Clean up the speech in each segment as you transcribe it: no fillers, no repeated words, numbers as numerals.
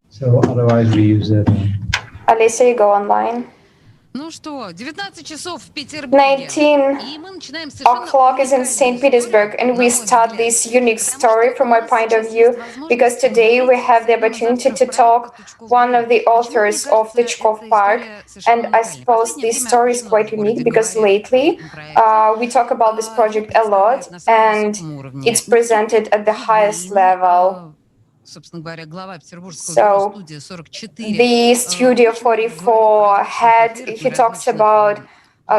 So otherwise we use that. Alicia, you go online. 19 o'clock is in St. Petersburg, and we start this unique story from my point of view, because today we have the opportunity to talk one of the authors of Tычков Park, and I suppose this story is quite unique because lately we talk about this project a lot, and it's presented at the highest level. So the Studio 44 head, he talks about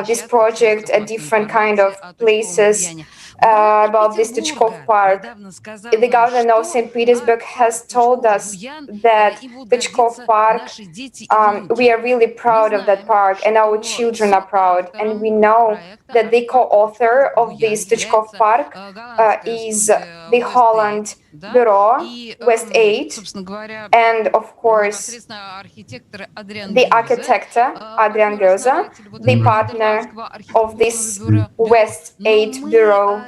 this project at different kind of places, about this Tычков Park. The governor of St. Petersburg has told us that Tычкov Park, we are really proud of that park, and our children are proud. And we know that the co-author of this Tычkov Park is the Holland Bureau, West 8, and of course the architect Adriaan Geuze, the partner of this West 8 Bureau.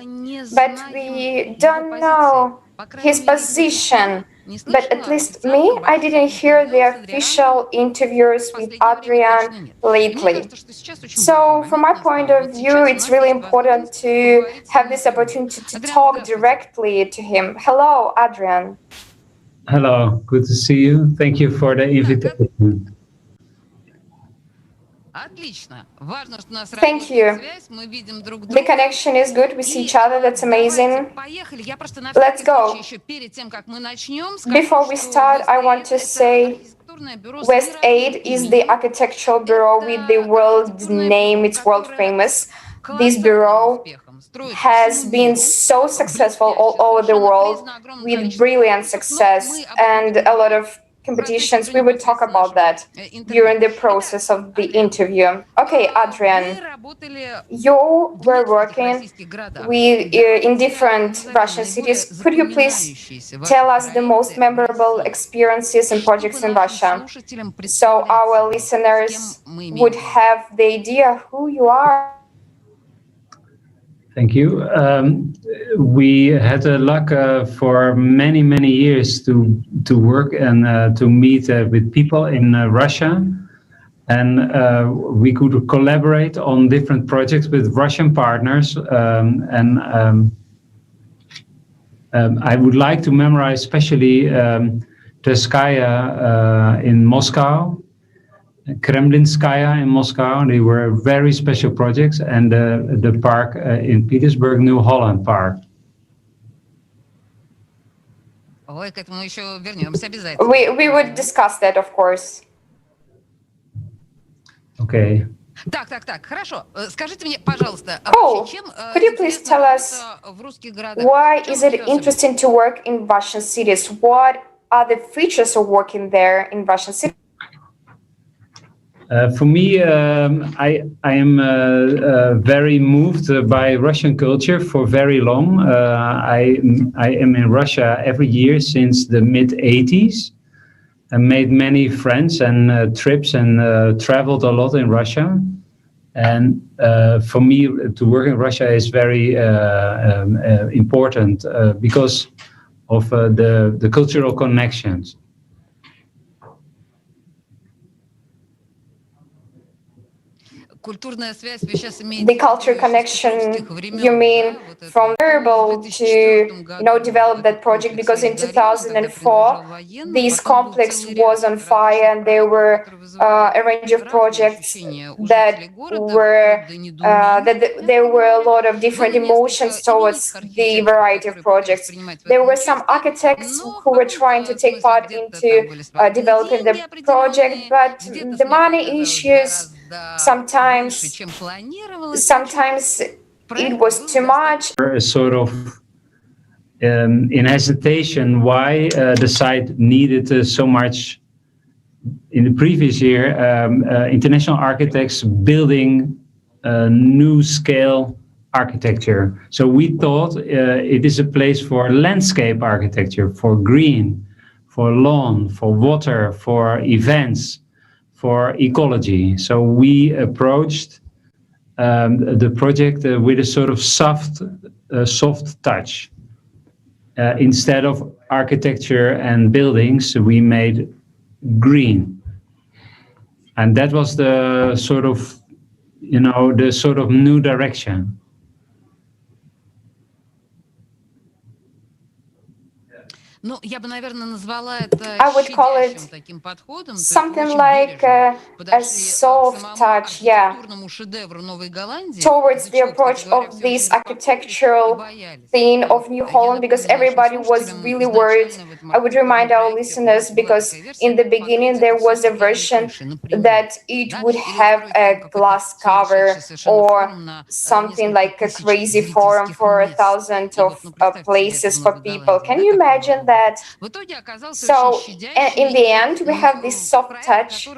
But we don't know his position. But at least me, I didn't hear the official interviews with Adriaan lately. So from my point of view, it's really important to have this opportunity to talk directly to him. Hello, Adriaan. Hello, good to see you. Thank you for the invitation. Thank you. The connection is good. We see each other. That's amazing. Let's go. Before we start, I want to say West 8 is the architectural bureau with the world name. It's world famous. This bureau has been so successful all over the world with brilliant success and a lot of competitions. We will talk about that during the process of the interview. Okay, Adriaan, you were working in different Russian cities. Could you please tell us the most memorable experiences and projects in Russia, so our listeners would have the idea who you are? Thank you. We had the luck for many, many years to work and to meet with people in Russia. And we could collaborate on different projects with Russian partners. I would like to memorize especially Tverskaya in Moscow, Kremlinskaya in Moscow. They were very special projects, and the park in Petersburg, New Holland Park. We would discuss that, of course. Okay. Cool. Could you please tell us why is it interesting to work in Russian cities? What are the features of working there in Russian cities? For me, I am very moved by Russian culture for very long. I am in Russia every year since the mid-80s. I made many friends and trips and traveled a lot in Russia. And for me, to work in Russia is very important because of the cultural connections. The culture connection, you mean from able to develop that project, because in 2004 this complex was on fire and there were a range of projects that were there were a lot of different emotions towards the variety of projects. There were some architects who were trying to take part into developing the project, but the money issues, sometimes it was too much. Sort of in hesitation why the site needed so much. In the previous year, international architects building new scale architecture. So we thought it is a place for landscape architecture, for green, for lawn, for water, for events, for ecology. So we approached the project with a sort of soft touch. Instead of architecture and buildings, we made green. And that was the sort of, the sort of new direction. I would call it something like a soft touch, yeah, towards the approach of this architectural theme of New Holland, because everybody was really worried. I would remind our listeners, because in the beginning there was a version that it would have a glass cover or something like a crazy forum for 1,000 of places for people. Can you imagine that? So in the end, we have this soft touch,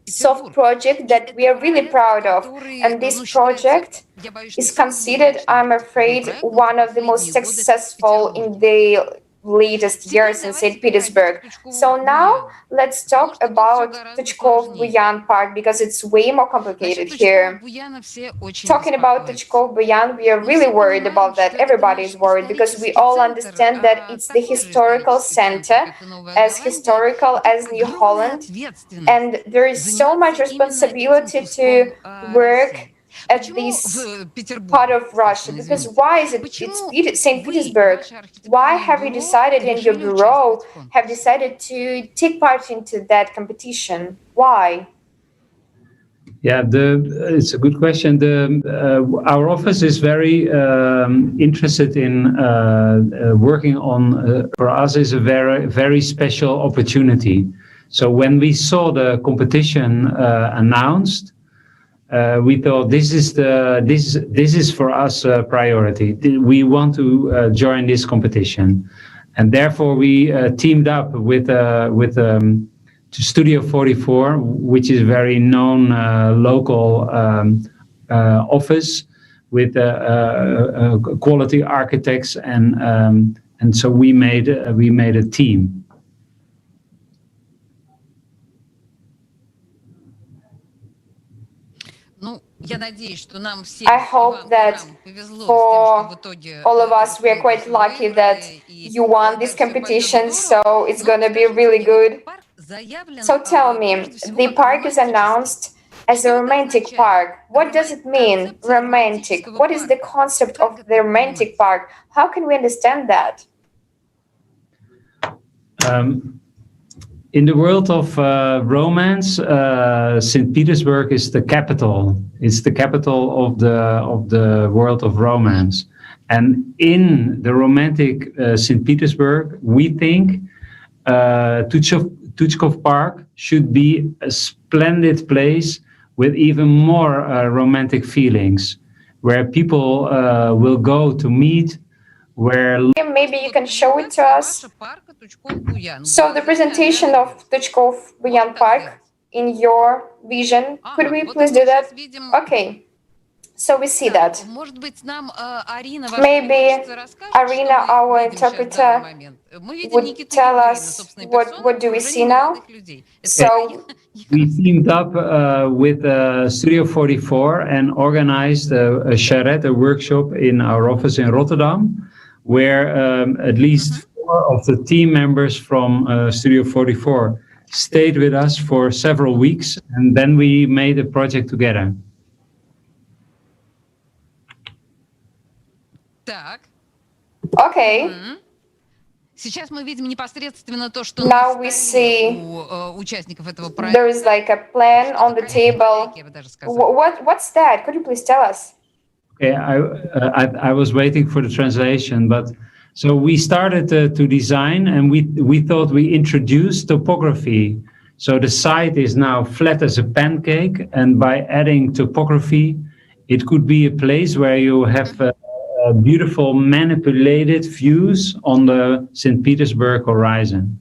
soft project that we are really proud of. And this project is considered, I'm afraid, one of the most successful in the latest years in St. Petersburg. So now let's talk about Tuchkov-Buyan Park, because it's way more complicated here. Talking about Tuchkov-Buyan, we are really worried about that. Everybody is worried, because we all understand that it's the historical center, as historical as New Holland, and there is so much responsibility to work at this part of Russia. Because why is it's St. Petersburg? Why have you decided, in your bureau have decided to take part into that competition? Why? Yeah, it's a good question. Our office is very interested in working on. For us, is a very special opportunity. So when we saw the competition announced, we thought this is for us a priority. We want to join this competition, and therefore we teamed up with Studio 44, which is a very known local office with quality architects, and so we made a team. I hope that for all of us, we are quite lucky that you won this competition, so it's going to be really good. So tell me, the park is announced as a romantic park. What does it mean, romantic? What is the concept of the romantic park? How can we understand that? In the world of romance, St. Petersburg is the capital. It's the capital of the world of romance. And in the romantic St. Petersburg, we think Tuchkov Park should be a splendid place with even more romantic feelings, where people will go to meet, where... Maybe you can show it to us. So the presentation of Tuchkov-Buyan Park in your vision, could we please do that? Okay, so we see that. Maybe Arina, our interpreter, would tell us what do we see now. So we teamed up with Studio 44 and organized a charrette, a workshop in our office in Rotterdam, where at least 4 of the team members from Studio 44 stayed with us for several weeks, and then we made a project together. Okay. Now we see there is like a plan on the table. What's that? Could you please tell us? Okay, I was waiting for the translation, but so we started to design, and we thought we introduced topography. So the site is now flat as a pancake, and by adding topography, it could be a place where you have beautiful manipulated views on the St. Petersburg horizon.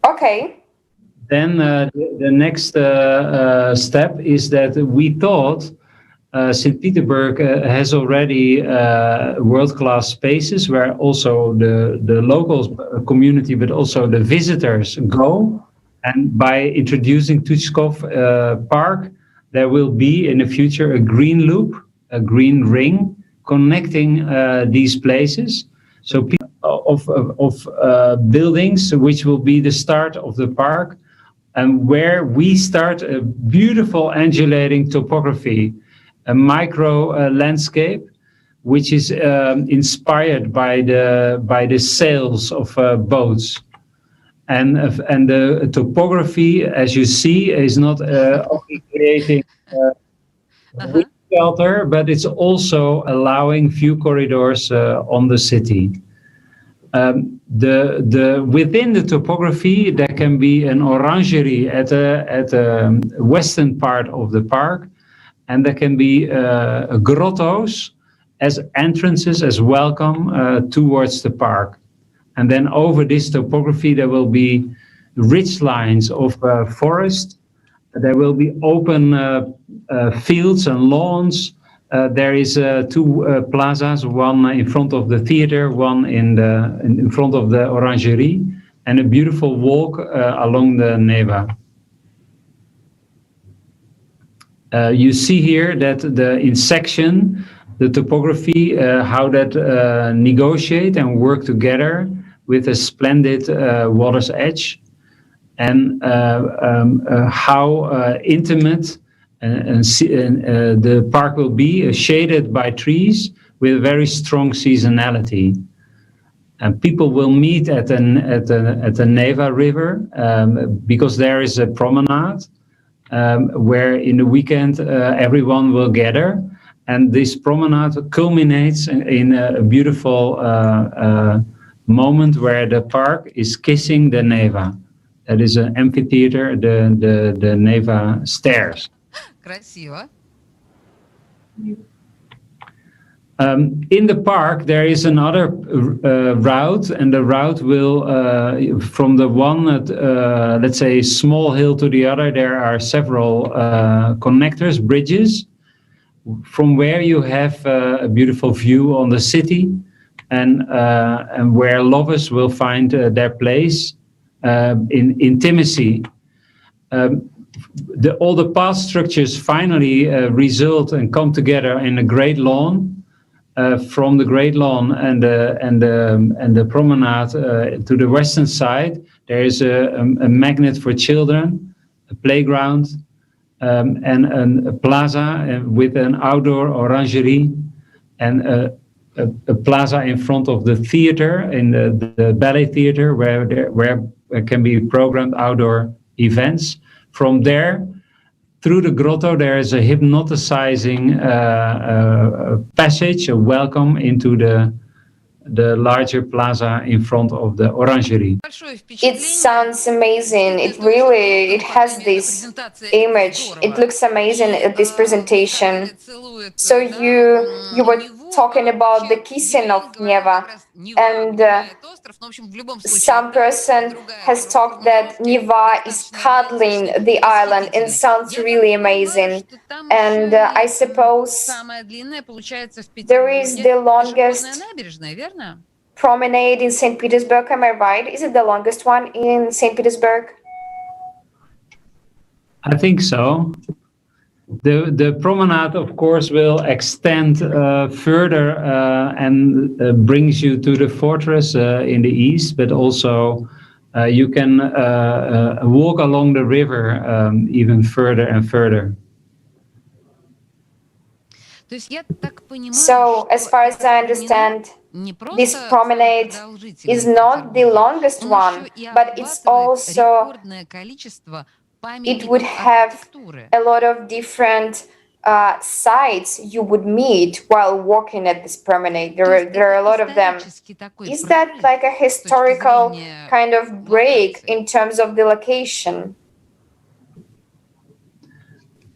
Okay. Then the next step is that we thought St. Petersburg has already world-class spaces where also the local community, but also the visitors go. And by introducing Tuchkov Park, there will be in the future a green loop, a green ring connecting these places. So people buildings, which will be the start of the park, and where we start a beautiful undulating topography, a micro landscape, which is inspired by the sails of boats. And the topography, as you see, is not only creating wind shelter, but it's also allowing view corridors on the city. Within the topography, there can be an orangery at the western part of the park, and there can be grottos as entrances, as welcome towards the park. And then over this topography, there will be ridge lines of forest. There will be open fields and lawns. There is two plazas, one in front of the theater, one in front of the orangerie, and a beautiful walk along the Neva. You see here that in section, the topography, how that negotiate and work together with a splendid water's edge, and how intimate the park will be, shaded by trees with very strong seasonality. And people will meet at the Neva River because there is a promenade where in the weekend everyone will gather. And this promenade culminates in a beautiful moment where the park is kissing the Neva. That is an amphitheater, the Neva stairs. Красиво. In the park, there is another route, and the route will, from the one, let's say, small hill to the other, there are several connectors, bridges, from where you have a beautiful view on the city, and where lovers will find their place in intimacy. All the path structures finally result and come together in a great lawn. From the great lawn and the promenade to the western side, there is a magnet for children, a playground, and a plaza with an outdoor orangerie, and a plaza in front of the theater, in the ballet theater, where there can be programmed outdoor events. From there, through the grotto, there is a hypnotizing passage, a welcome into the larger plaza in front of the orangerie. It sounds amazing. It has this image. It looks amazing at this presentation. So you were talking about the kissing of Neva, and some person has talked that Neva is cuddling the island, and sounds really amazing. And I suppose there is the longest promenade in St. Petersburg. Am I right? Is it the longest one in St. Petersburg? I think so. The promenade, of course, will extend further and brings you to the fortress in the east, but also you can walk along the river even further and further. So, as far as I understand, this promenade is not the longest one, but it's also, it would have a lot of different sites you would meet while walking at this promenade. There are a lot of them. Is that like a historical kind of break in terms of the location?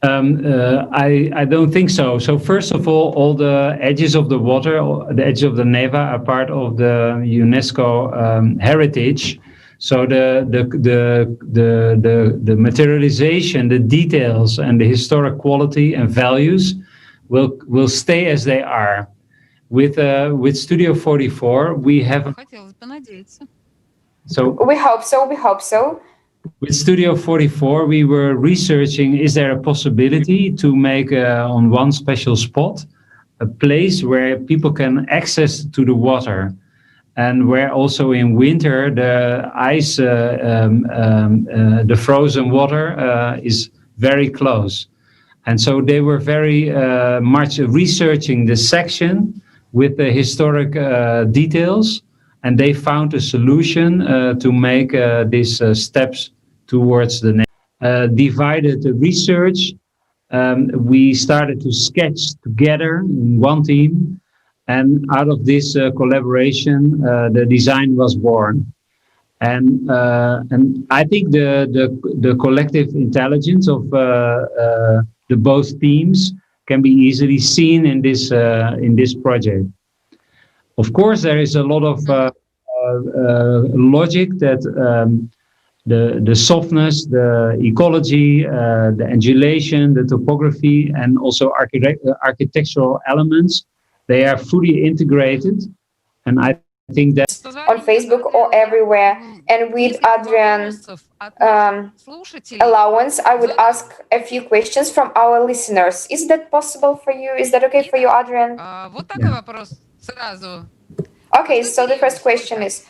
I don't think so. So first of all the edges of the water, the edges of the Neva, are part of the UNESCO heritage. So the materialization, the details, and the historic quality and values will stay as they are. With Studio 44, we have. So we hope so. We hope so. With Studio 44, we were researching, is there a possibility to make on one special spot a place where people can access to the water? and where also in winter the ice, the frozen water is very close. And so they were very much researching the section with the historic details, and they found a solution to make these steps towards the next. Divided the research. We started to sketch together in one team, and out of this collaboration, the design was born. And I think the collective intelligence of the both teams can be easily seen in this project. Of course, there is a lot of logic that the softness, the ecology, the undulation, the topography, and also architectural elements, they are fully integrated. And I think that on Facebook or everywhere. And with Adriaan allowance, I would ask a few questions from our listeners. Is that possible for you? Is that okay for you, Adriaan? Yeah. Okay, so the first question is,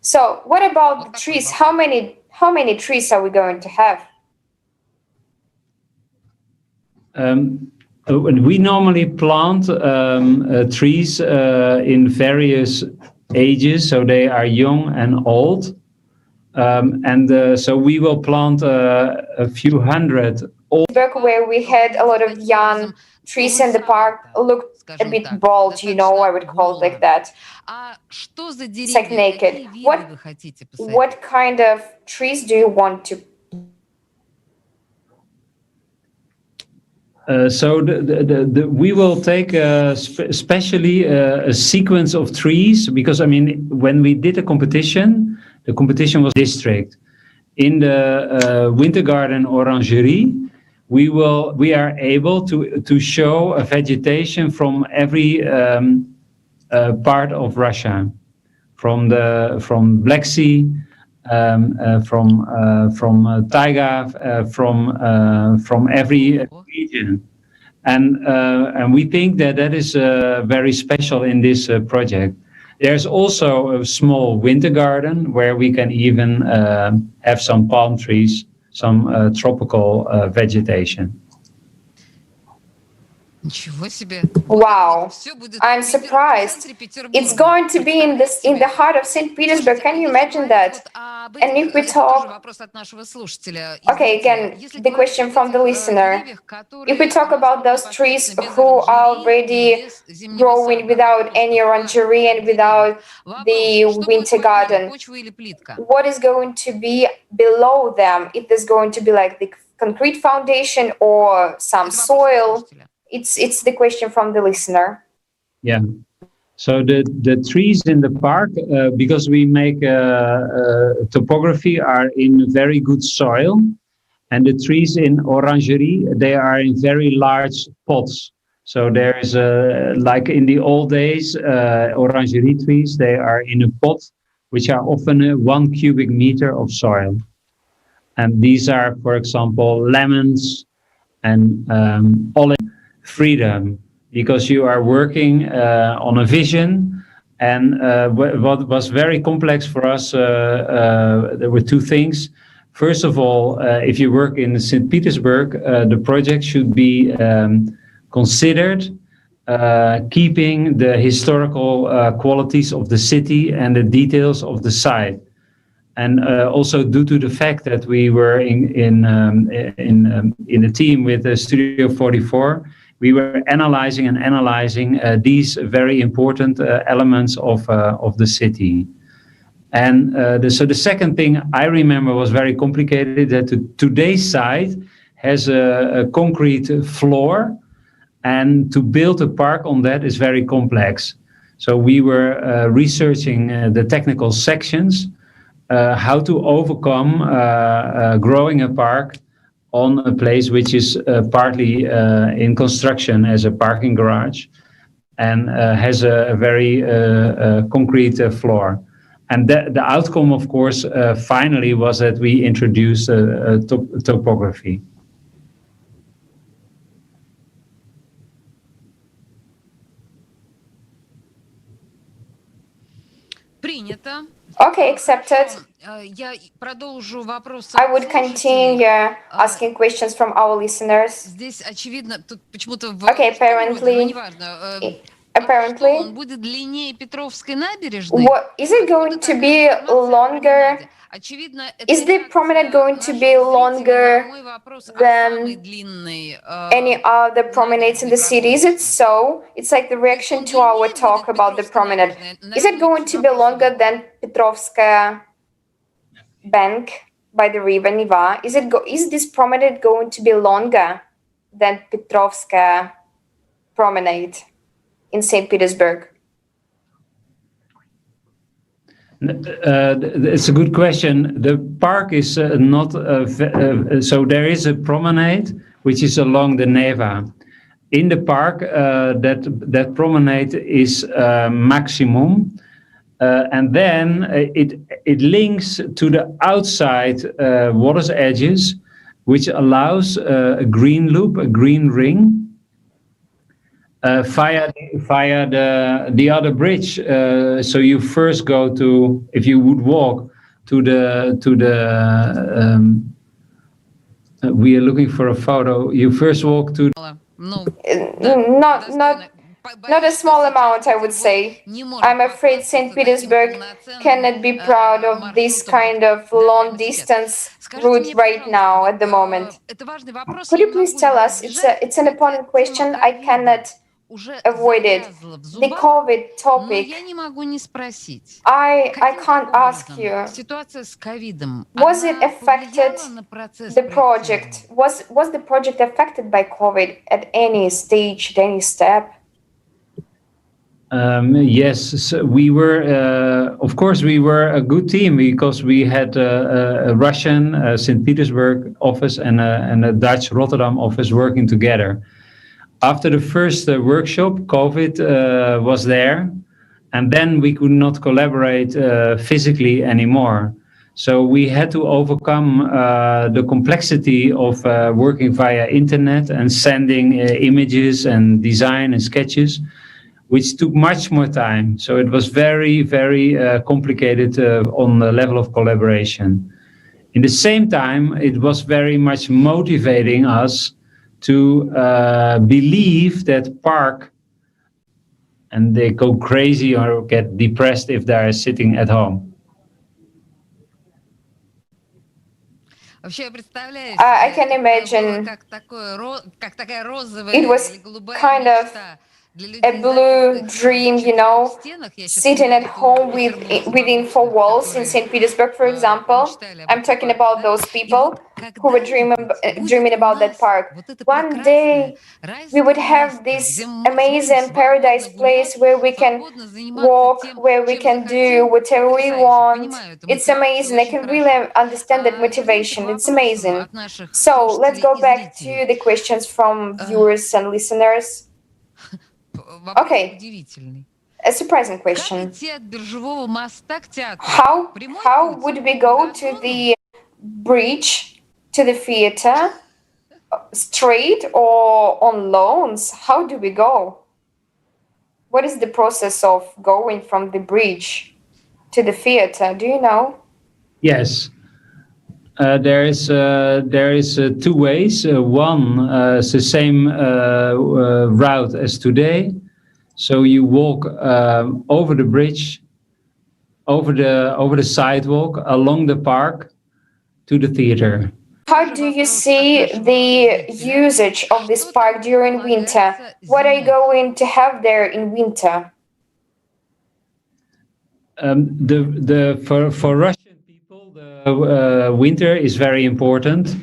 so what about the trees? How many trees are we going to have? We normally plant trees in various ages, so they are young and old. So we will plant a few hundred old. Where we had a lot of young trees in the park looked a bit bald, I would call it like that. It's like naked. What kind of trees do you want to? So we will take especially a sequence of trees, because I mean, when we did the competition was district. In the Winter Garden Orangerie, we are able to show a vegetation from every part of Russia, from Black Sea, from taiga, from every region, and we think that is very special in this project. There's also a small winter garden where we can even have some palm trees, some tropical vegetation. Wow, I'm surprised. It's going to be in the heart of St. Petersburg. Can you imagine that? And if we talk, okay, again, the question from the listener. If we talk about those trees who are already growing without any orangery and without the winter garden, what is going to be below them? If there's going to be like the concrete foundation or some soil? It's the question from the listener. Yeah. So the trees in the park, because we make topography, are in very good soil, and the trees in Orangerie, they are in very large pots. So there is like in the old days, Orangerie trees, they are in a pot, which are often 1 cubic meter of soil. And these are, for example, lemons and olive. Freedom, because you are working on a vision. And what was very complex for us, there were two things. First of all, if you work in St. Petersburg, the project should be considered keeping the historical qualities of the city and the details of the site. And also due to the fact that we were in a team with Studio 44, we were analyzing these very important elements of the city. And so the second thing I remember was very complicated, that today's site has a concrete floor, and to build a park on that is very complex. So we were researching the technical sections, how to overcome growing a park on a place which is partly in construction as a parking garage, and has a very concrete floor. And the outcome, of course, finally was that we introduced topography. Okay, accepted. I would continue asking questions from our listeners. Okay, apparently, is it going to be longer? Is the promenade going to be longer than any other promenades in the city? Is it so? It's like the reaction to our talk about the promenade. Is it going to be longer than Petrovskaya bank by the river Neva? Is this promenade going to be longer than Petrovskaya promenade in St. Petersburg? It's a good question. The park is not so there is a promenade which is along the Neva. In the park, that promenade is maximum, and then it links to the outside water's edges, which allows a green loop, a green ring. Via the other bridge, so you first go to, if you would walk to the we are looking for a photo. You first walk to not a small amount, I would say. I'm afraid St. Petersburg cannot be proud of this kind of long distance route right now at the moment. Could you please tell us? It's an important question. I cannot avoid it. The COVID topic. I can't ask you. Was it affected the project? Was the project affected by COVID at any stage, at any step? Yes, so we were, of course, we were a good team because we had a Russian St. Petersburg office and a Dutch Rotterdam office working together. After the first workshop, COVID was there, and then we could not collaborate physically anymore. So we had to overcome the complexity of working via internet and sending images and design and sketches, which took much more time. So it was very, very complicated on the level of collaboration. In the same time, it was very much motivating us to believe that park, and they go crazy or get depressed if they're sitting at home. I can imagine it was kind of a blue dream, sitting at home within four walls in St. Petersburg, for example. I'm talking about those people who were dreaming about that park. One day we would have this amazing paradise place where we can walk, where we can do whatever we want. It's amazing. I can really understand that motivation. It's amazing. So let's go back to the questions from viewers and listeners. Okay, a surprising question. How would we go to the bridge, to the theater, straight or on loans? How do we go? What is the process of going from the bridge to the theater? Do you know? Yes. There is two ways. One is the same route as today. So you walk over the bridge, over the sidewalk, along the park, to the theater. How do you see the usage of this park during winter? What are you going to have there in winter? For Russian people, the winter is very important.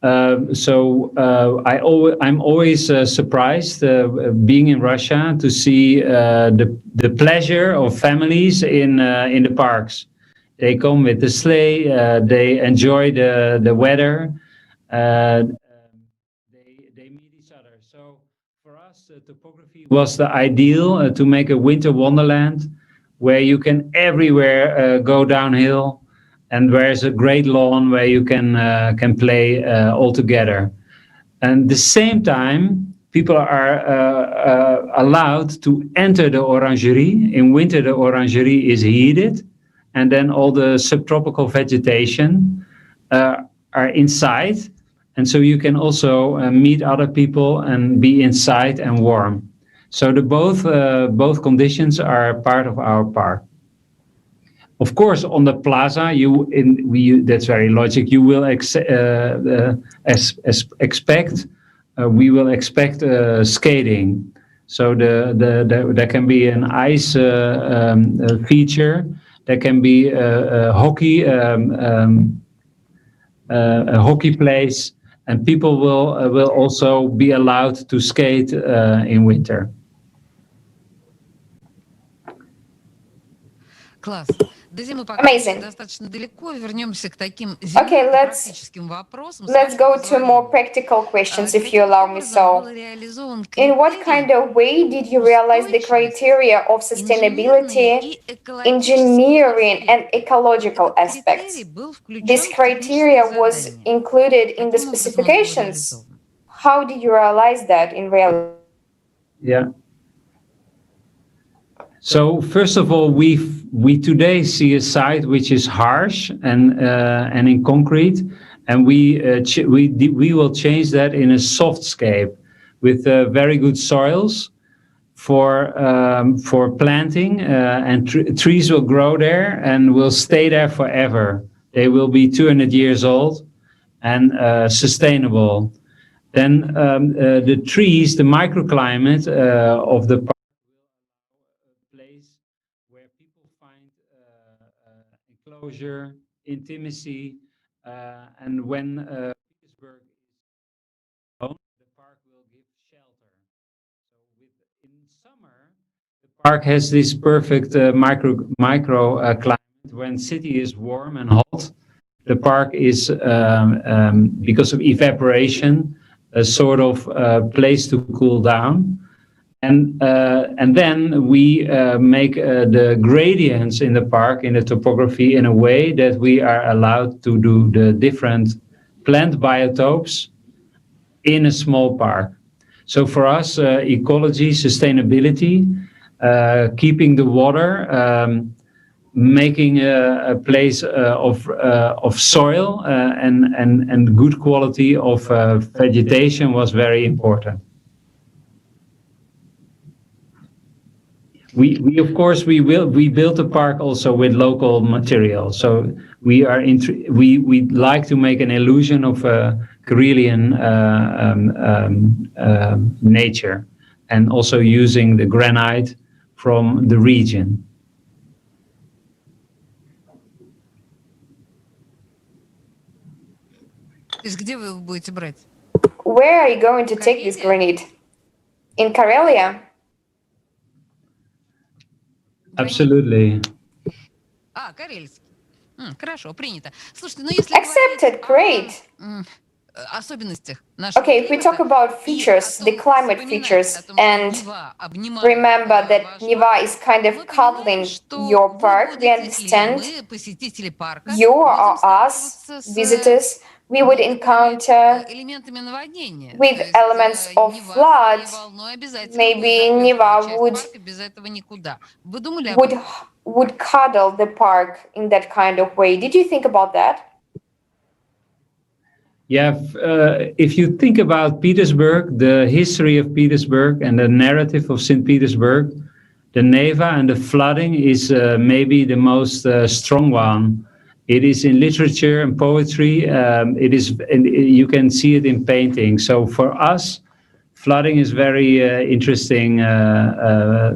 I'm always surprised being in Russia to see the pleasure of families in the parks. They come with the sleigh. They enjoy the weather. They meet each other. So for us, topography was the ideal to make a winter wonderland where you can everywhere go downhill, and there's a great lawn where you can play all together. And at the same time, people are allowed to enter the orangerie. In winter, the orangerie is heated, and then all the subtropical vegetation are inside. And so you can also meet other people and be inside and warm. So the both conditions are part of our park. Of course, on the plaza, that's very logic. You will expect we will expect skating. So there can be an ice feature. There can be a hockey place, and people will also be allowed to skate in winter. Класс. Amazing. Okay, let's go to more practical questions, if you allow me so. In what kind of way did you realize the criteria of sustainability, engineering, and ecological aspects? This criteria was included in the specifications. How did you realize that in reality? Yeah. So first of all, we today see a site which is harsh and in concrete, and we will change that in a softscape with very good soils for planting, and trees will grow there and will stay there forever. They will be 200 years old and sustainable. Then the trees, the microclimate of the place where people find enclosure, intimacy, and when Petersburg is alone, the park will give shelter. So in summer, the park has this perfect micro climate. When city is warm and hot, the park is because of evaporation a sort of place to cool down. And then we make the gradients in the park, in the topography, in a way that we are allowed to do the different plant biotopes in a small park. So for us, ecology, sustainability, keeping the water, making a place of soil and good quality of vegetation was very important. We of course we built a park also with local material. So we like to make an illusion of Karelian nature, and also using the granite from the region. Where are you going to take this granite? In Karelia? Absolutely. Accepted, great. Okay, if we talk about features, the climate features, and remember that Neva is kind of cuddling your park, we understand you or us, visitors, we would encounter with elements of flood. Maybe Neva would cuddle the park in that kind of way. Did you think about that? Yeah, if you think about Petersburg, the history of Petersburg and the narrative of St. Petersburg, the Neva and the flooding is maybe the most strong one. It is in literature and poetry. It is, and you can see it in painting. So for us, flooding is very interesting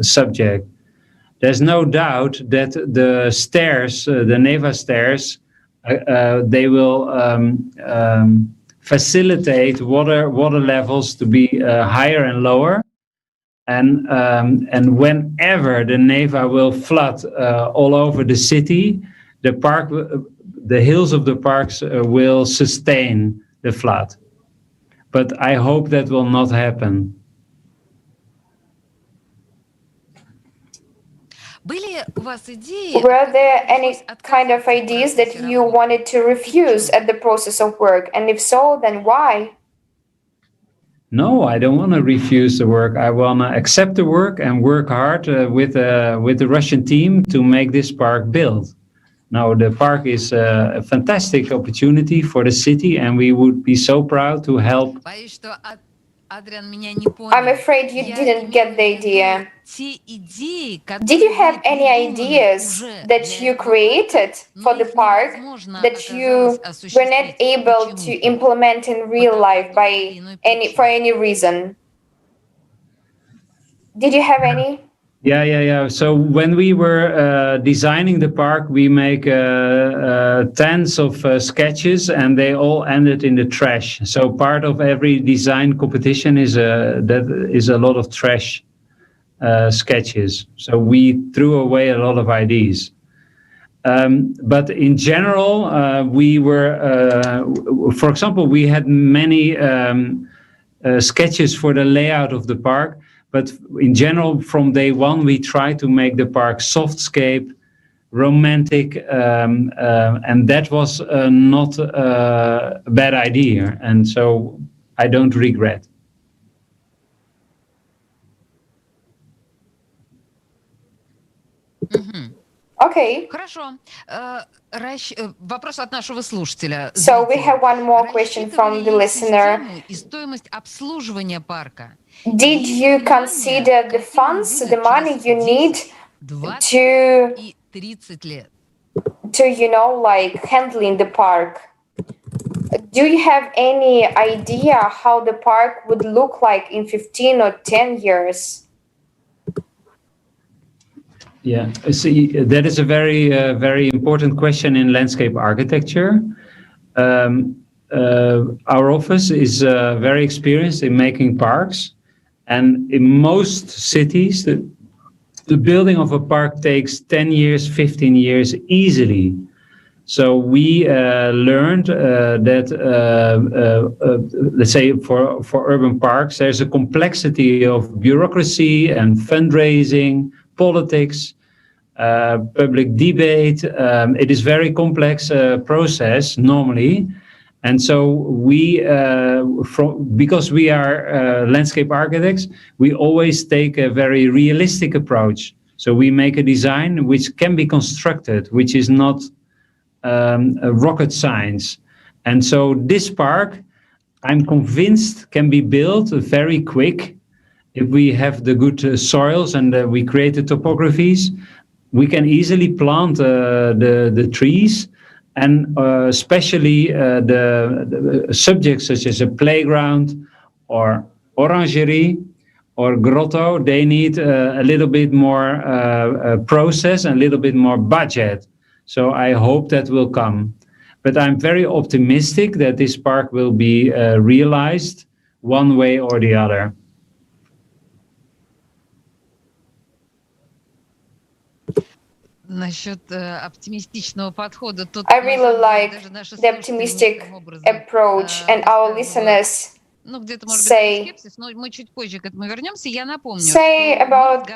subject. There's no doubt that the stairs, the Neva stairs, they will facilitate water levels to be higher and lower, and whenever the Neva will flood all over the city, the hills of the parks will sustain the flood. But I hope that will not happen. Were there any kind of ideas that you wanted to refuse at the process of work? And if so, then why? No, I don't want to refuse the work. I want to accept the work and work hard with the Russian team to make this park built. Now, the park is a fantastic opportunity for the city, and we would be so proud to help. I'm afraid you didn't get the idea. Did you have any ideas that you created for the park that you were not able to implement in real life for any reason? Did you have any? Yeah. So when we were designing the park, we make tens of sketches, and they all ended in the trash. So part of every design competition is a lot of trash sketches. So we threw away a lot of ideas. But in general, we were, for example, we had many sketches for the layout of the park. But in general, from day one, we try to make the park softscape, romantic, and that was not a bad idea. And so I don't regret. Okay. So we have one more question from the listener. Did you consider the funds, the money you need to like handling the park? Do you have any idea how the park would look like in 15 or 10 years? Yeah, see, that is a very important question in landscape architecture. Our office is very experienced in making parks, and in most cities, the building of a park takes 10 years, 15 years easily. So we learned that, let's say, for urban parks, there's a complexity of bureaucracy and fundraising, politics, public debate. It is very complex process normally. And so because we are landscape architects, we always take a very realistic approach. So we make a design which can be constructed, which is not a rocket science. And so this park, I'm convinced, can be built very quick if we have the good soils and we create the topographies. We can easily plant the trees, and especially the subjects such as a playground or orangery or grotto, they need a little bit more process and a little bit more budget. So I hope that will come. But I'm very optimistic that this park will be realized one way or the other. I really like the optimistic approach, and our listeners say about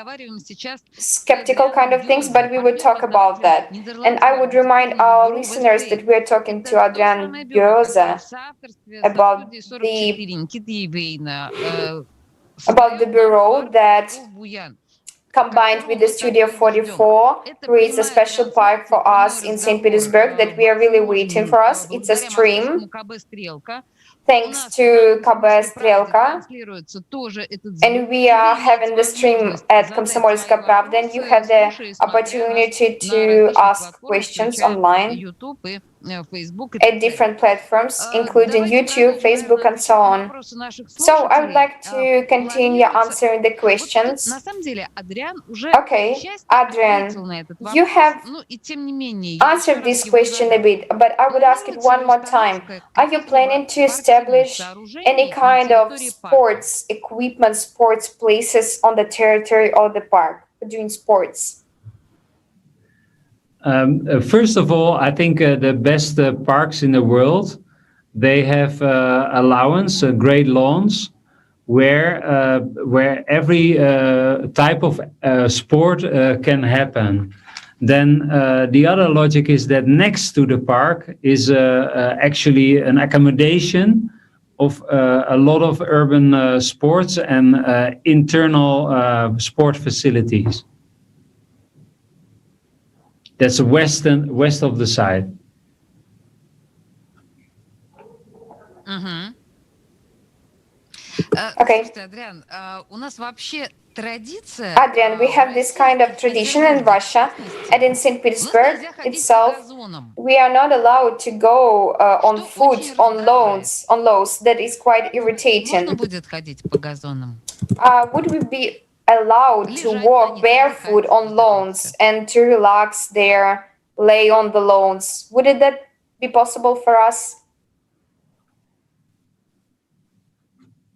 skeptical kind of things, but we will talk about that. And I would remind our listeners that we are talking to Adriaan Geuze about the bureau that, combined with the Studio 44, creates a special park for us in St. Petersburg that we are really waiting for us. It's a stream, thanks to KB Strelka. And we are having the stream at Komsomolska Pravda, and you have the opportunity to ask questions online at different platforms, including YouTube, Facebook, and so on. So I would like to continue answering the questions. Okay, Adriaan, you have answered this question a bit, but I would ask it one more time. Are you planning to establish any kind of sports equipment, sports places on the territory of the park, doing sports? First of all, I think the best parks in the world, they have allowance, great lawns, where every type of sport can happen. Then the other logic is that next to the park is actually an accommodation of a lot of urban sports and internal sport facilities. That's west of the site. Okay. Adriaan, we have this kind of tradition in Russia, and in St. Petersburg itself, we are not allowed to go on foot, on lawns. That is quite irritating. Would we be allowed to walk barefoot on lawns and to relax there, lay on the lawns? Would that be possible for us?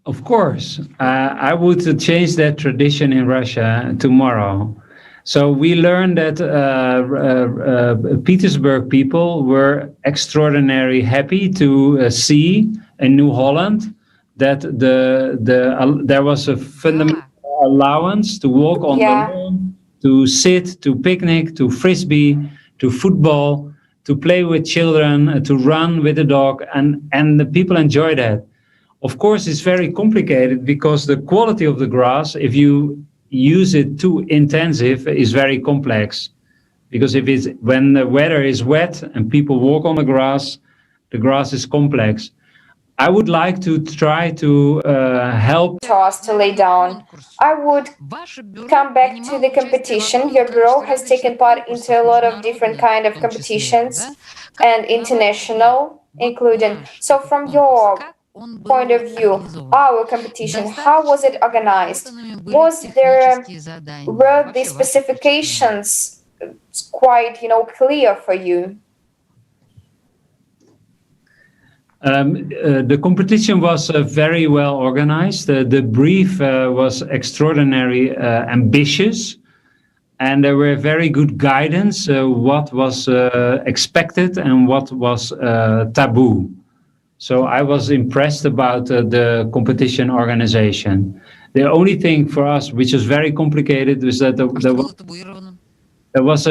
Of course, I would change that tradition in Russia tomorrow. So we learned that Petersburg people were extraordinarily happy to see in New Holland that there was a fundamental allowance to walk on the lawn, to sit, to picnic, to frisbee, to football, to play with children, to run with the dog, and the people enjoy that. Of course, it's very complicated because the quality of the grass, if you use it too intensive, is very complex. Because when the weather is wet and people walk on the grass is complex. I would like to try to help us to lay down. I would come back to the competition. Your bureau has taken part into a lot of different kind of competitions and international, including. So from your point of view, our competition, how was it organized? Were the specifications quite, clear for you? The competition was very well organized. The brief was extraordinarily ambitious, and there were very good guidance what was expected and what was taboo. So I was impressed about the competition organization. The only thing for us, which was very complicated, was that there was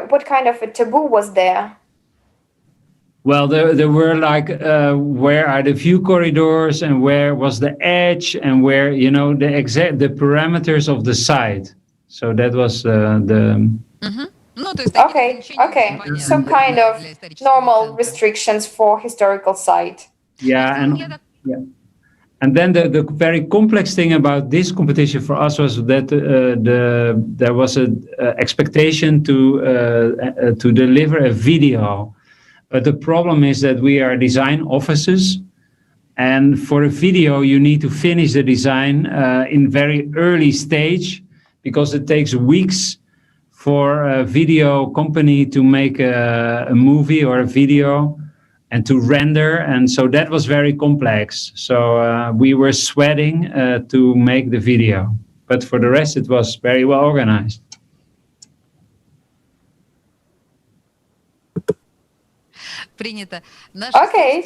what kind of a taboo was there? Well, there were like where are the view corridors and where was the edge and where the parameters of the site. So that was the. Mm-hmm. Okay. Some kind of normal restrictions for historical site. Yeah, and then the very complex thing about this competition for us was that there was an expectation to deliver a video, but the problem is that we are design offices, and for a video you need to finish the design in very early stage because it takes weeks for a video company to make a movie or a video and to render. And so that was very complex. So we were sweating to make the video. But for the rest, it was very well organized. Okay.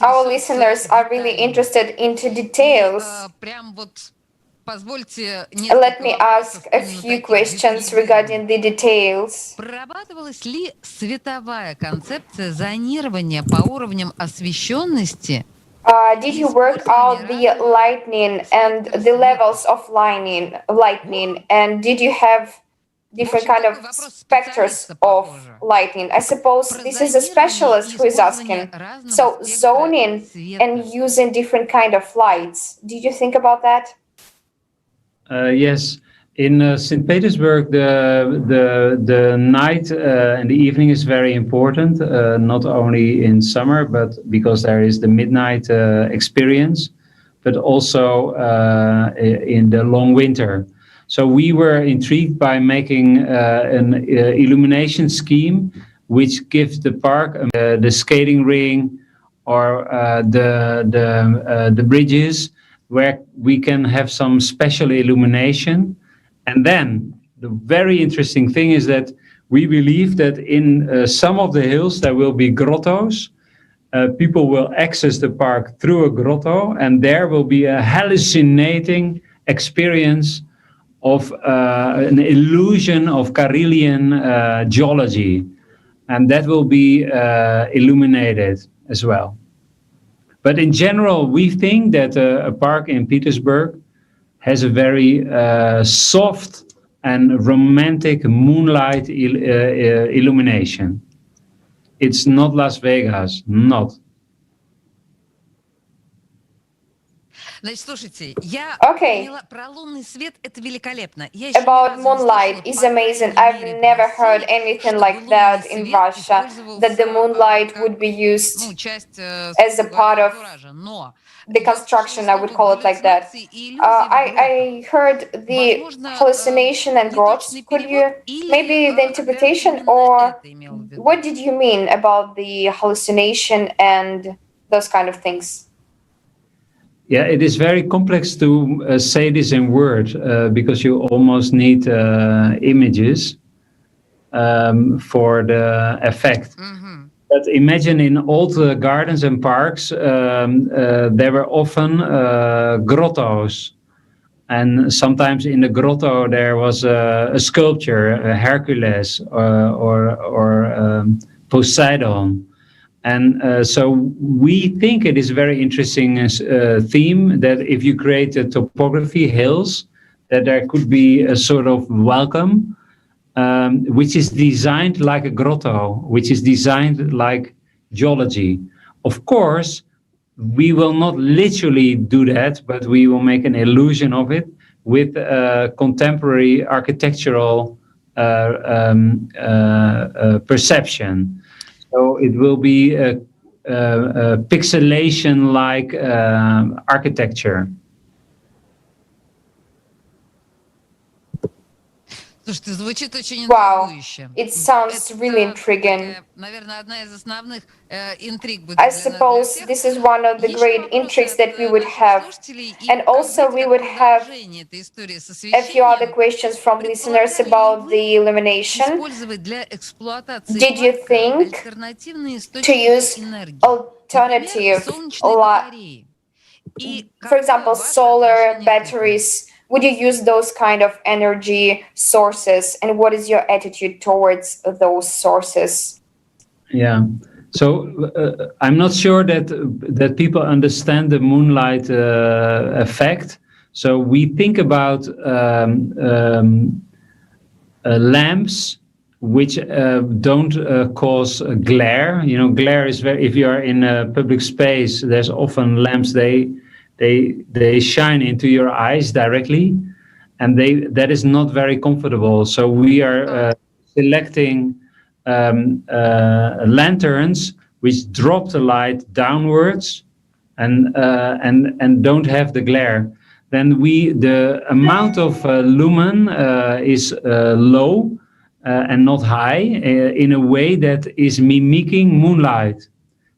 Our listeners are really interested into details. Let me ask a few questions regarding the details. Прорабатывалась ли световая концепция зонирования по уровням освещенности? Did you work out the lightning and the levels of lightning? And did you have different kind of specters of lightning? I suppose this is a specialist who is asking. So zoning and using different kind of lights. Did you think about that? Yes, in St. Petersburg, the night and the evening is very important. Not only in summer, but because there is the midnight experience, but also in the long winter. So we were intrigued by making an illumination scheme which gives the park the skating ring or the bridges, where we can have some special illumination. And then the very interesting thing is that we believe that in some of the hills there will be grottos. People will access the park through a grotto, and there will be a hallucinating experience of an illusion of Karelian geology. And that will be illuminated as well. But in general, we think that a park in Petersburg has a very soft and romantic moonlight illumination. It's not Las Vegas, not. Значит, слушайте, я Okay. поняла, про лунный свет это великолепно. Я еще ни About разу не moonlight слышала, is по amazing. крайней I've мере, в never heard России, anything чтобы like лунный that in свет Russia, that the использовался moonlight would как, be used ну, часть, as a собственно part говоря, of антуража. Но the я слышала construction, I would слово call it like that. галлюцинации и иллюзии в гротах. I heard the Возможно, hallucination and grots. неточный Could перевод you или maybe the Адриан interpretation, именно or это имел в виду? what did you mean about the hallucination and those kind of things? Yeah, it is very complex to say this in words because you almost need images for the effect. Mm-hmm. But imagine in old gardens and parks, there were often grottos. And sometimes in the grotto there was a sculpture, a Hercules or Poseidon. And so we think it is a very interesting theme that if you create a topography, hills, that there could be a sort of welcome, which is designed like a grotto, which is designed like geology. Of course, we will not literally do that, but we will make an illusion of it with contemporary architectural perception. So it will be a pixelation-like architecture. Слушайте, звучит очень Wow, интригующе. it sounds really intriguing. Такая, наверное, одна из основных интриг будет I для нас, для suppose всех. this is one of the Еще great вопросы intrigues that we от would наших have. слушателей. И, And как also быть, we как would have продолжение этой истории с a few other освещением, questions from listeners предполагали ли about вы the illumination. использовать для эксплуатации Did you парка think альтернативные to источники use энергии? Например, alternative, солнечные батареи. И for какое example, ваше solar отношение к этому? batteries? Would you use those kind of energy sources? And what is your attitude towards those sources? Yeah. So I'm not sure that people understand the moonlight effect. So we think about lamps which don't cause glare. You know, glare is very. If you are in a public space, there's often lamps. They shine into your eyes directly, and that is not very comfortable. So we are selecting lanterns which drop the light downwards and don't have the glare. Then the amount of lumen is low and not high in a way that is mimicking moonlight.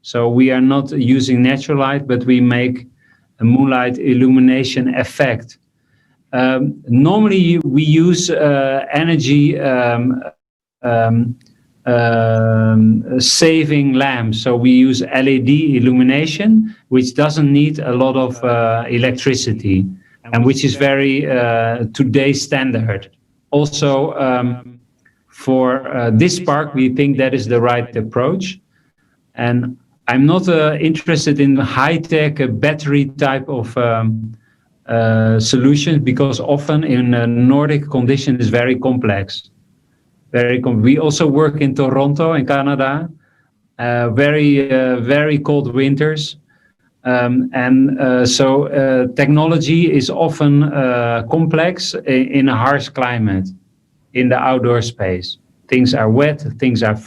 So we are not using natural light, but we make a moonlight illumination effect. Normally we use energy saving lamps. So we use LED illumination, which doesn't need a lot of electricity, and which is very today's standard. Also, for this park, we think that is the right approach. And I'm not interested in high-tech battery type of solutions, because often in Nordic conditions is very complex. We also work in Toronto, in Canada, very cold winters. So technology is often complex in a harsh climate, in the outdoor space. Things are wet, things are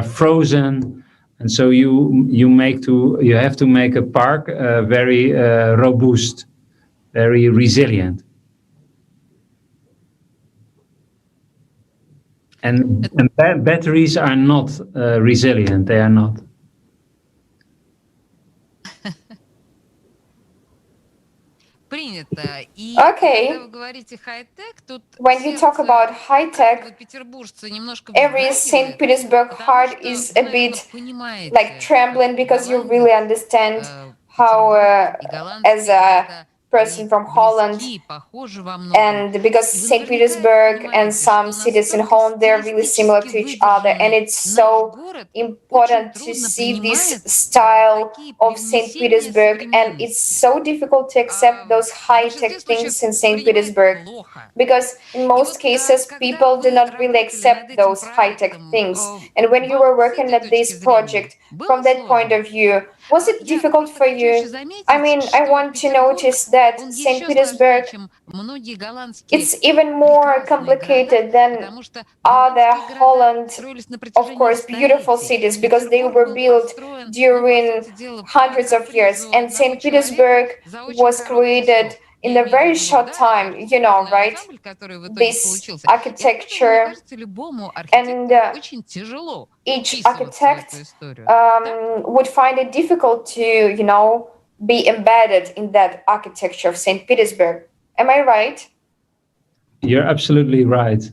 frozen, and so you have to make a park very robust, very resilient. And batteries are not resilient. They are not. Принято. И Okay. когда вы говорите хай-тек, тут when you talk about high tech, петербуржцы немножко every St. Petersburg heart is a bit like trembling, because you really understand how, as a person from Holland, and because St. Petersburg and some cities in Holland, they're really similar to each other, and it's so important to see this style of St. Petersburg, and it's so difficult to accept those high-tech things in St. Petersburg, because in most cases people do not really accept those high-tech things. And when you were working at this project, from that point of view, was it difficult for you? I mean, I want to notice that St. Petersburg, it's even more complicated than other Holland, of course, beautiful cities, because they were built during hundreds of years, and St. Petersburg was created in a very short time, you know, right? This architecture, and each architect would find it difficult to, you know, be embedded in that architecture of St. Petersburg. Am I right? You're absolutely right.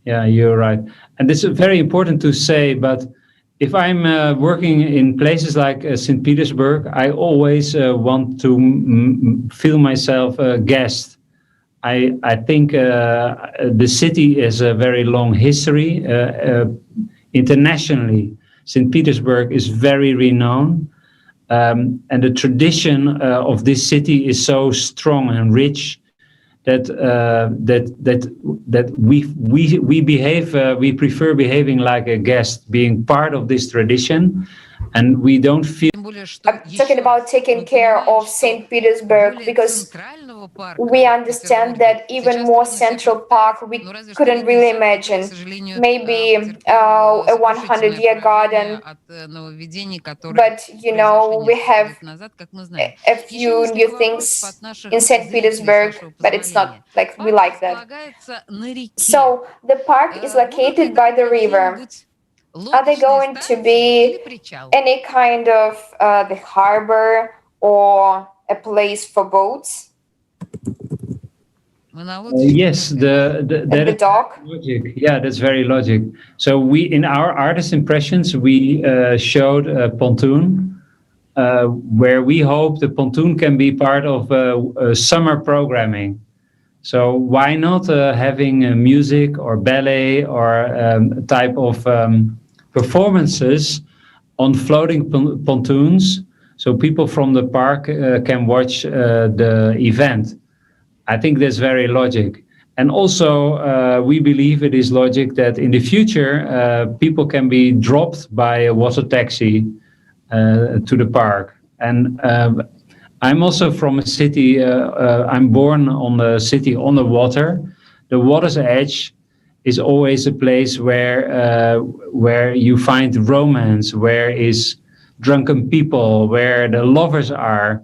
Yeah, you're right. And this is very important to say, but if I'm working in places like St. Petersburg, I always want to feel myself a guest. I think the city has a very long history internationally. St. Petersburg is very renowned, and the tradition of this city is so strong and rich that we prefer behaving like a guest, being part of this tradition, and we don't feel. I'm talking about taking care of St. Petersburg, because we understand that even more central park we couldn't really imagine. Maybe a 100-year garden, but you know, we have a few new things in St. Petersburg, but it's not like we like that. So the park is located by the river. Are there going to be any kind of the harbor or a place for boats? Yes, that is dock. logic. Yeah, that's very logic. So we, in our artist impressions, we showed a pontoon, where we hope the pontoon can be part of summer programming. So why not having music or ballet or type of performances on floating pontoons, so people from the park can watch the event. I think that's very logic. And also, we believe it is logic that in the future, people can be dropped by a water taxi to the park. And I'm also from a city, I'm born on the city on the water. The water's edge is always a place where you find romance, where is drunken people, where the lovers are.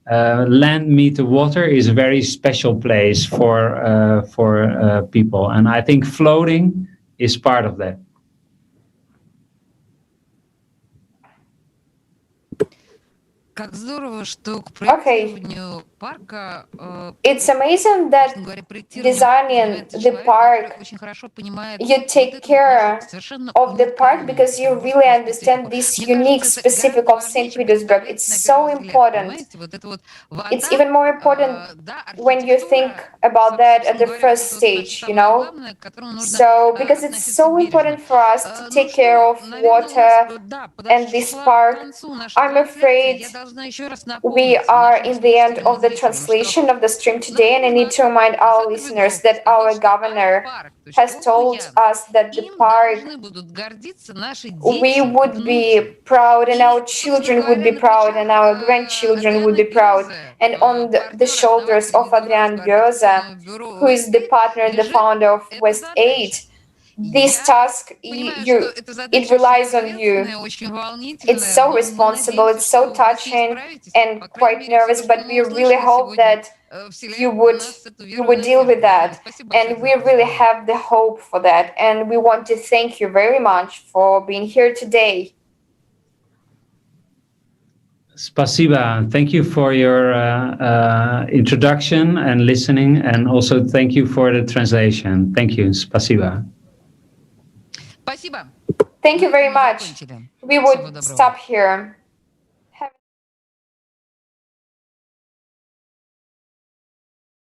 Land meet the water is a very special place for people, and I think floating is part of that. Okay. It's amazing that designing the park, you take care of the park because you really understand this unique specific of St. Petersburg. It's so important. It's even more important when you think about that at the first stage, you know? So, because it's so important for us to take care of water and this park, I'm afraid we are in the end of the translation of the stream today, and I need to remind our listeners that our governor has told us that the park, we would be proud, and our children would be proud, and our grandchildren would be proud. And on the shoulders of Adriaan Geuze, who is the partner, the founder of West 8, this task, it relies on you. It's so responsible, it's so touching and quite nervous, but we really hope that you would deal with that. And we really have the hope for that. And we want to thank you very much for being here today. Spasiba. Thank you for your introduction and listening, and also thank you for the translation. Thank you. Spasiba. Thank you very much. We would stop here.